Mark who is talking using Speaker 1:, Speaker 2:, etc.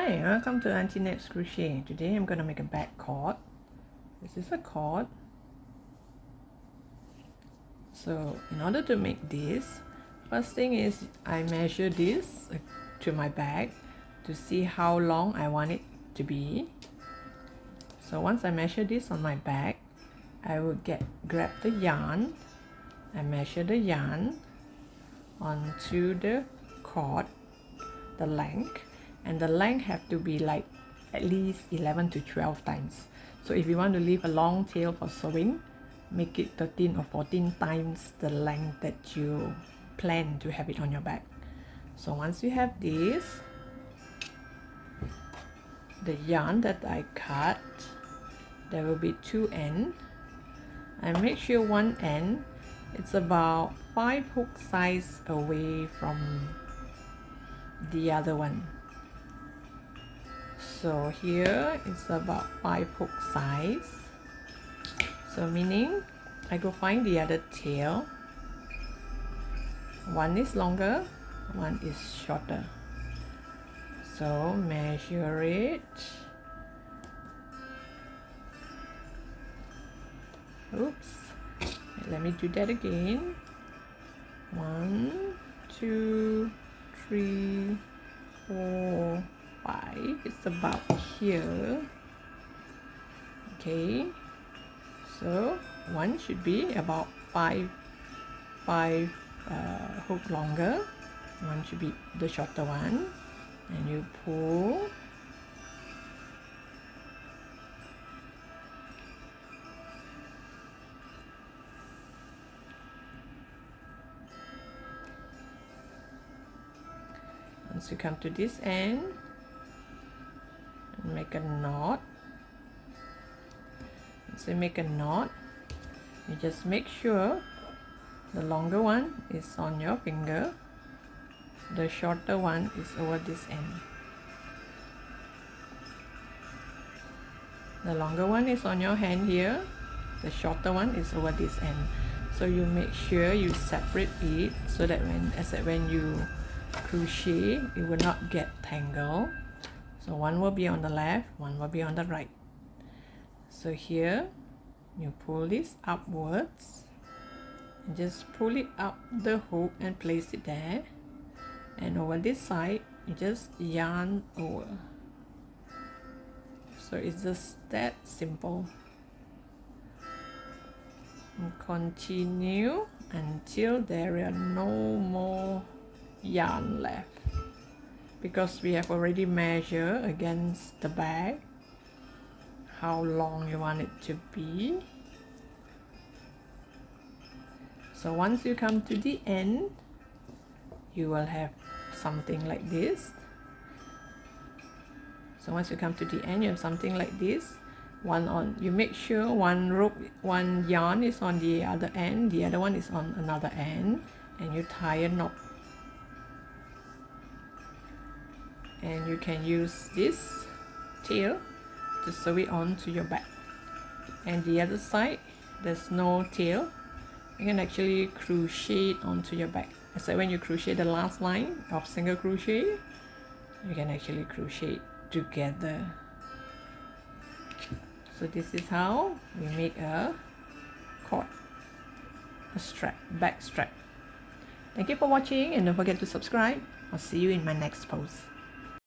Speaker 1: Hi, welcome to Auntie Nat's Crochet. Today I'm going to make a back cord. This is a cord. So in order to make this, first thing is I measure this to my bag to see how long I want it to be. So once I measure this on my bag, I will grab the yarn. I measure the yarn onto the cord, the length. And the length have to be like at least 11 to 12 times. So if you want to leave a long tail for sewing, make it 13 or 14 times the length that you plan to have it on your back. So once you have this, the yarn that I cut, there will be two ends. I make sure one end it's about 5 hook size away from the other one. So here it's about 5 hook size. So meaning I go find the other tail. One is longer, one is shorter. So measure it. Oops. Let me do that again. 1, 2, 3, 4, 5. It's about here. Okay. So one should be about 5 hook longer. One should be the shorter one. And you pull. Once you come to this end, make a knot. So make a knot, you just make sure the longer one is on your finger, the shorter one is over this end. The longer one is on your hand here, the shorter one is over this end. So you make sure you separate it so that when you crochet, it will not get tangled. So one will be on the left, one will be on the right. So here you pull this upwards and just pull it up the hook and place it there, and over this side you just yarn over. So it's just that simple. And continue until there are no more yarn left, because we have already measured against the bag how long you want it to be. So once you come to the end, you will have something like this. So once you come to the end, you have something like this. You make sure one yarn is on the other end, the other one is on another end, and you tie a knot. And you can use this tail to sew it onto your back. And the other side, there's no tail, you can actually crochet it onto your back. So when you crochet the last line of single crochet, you can actually crochet it together. So this is how we make a cord, a strap, back strap. Thank you for watching, and don't forget to subscribe. I'll see you in my next post.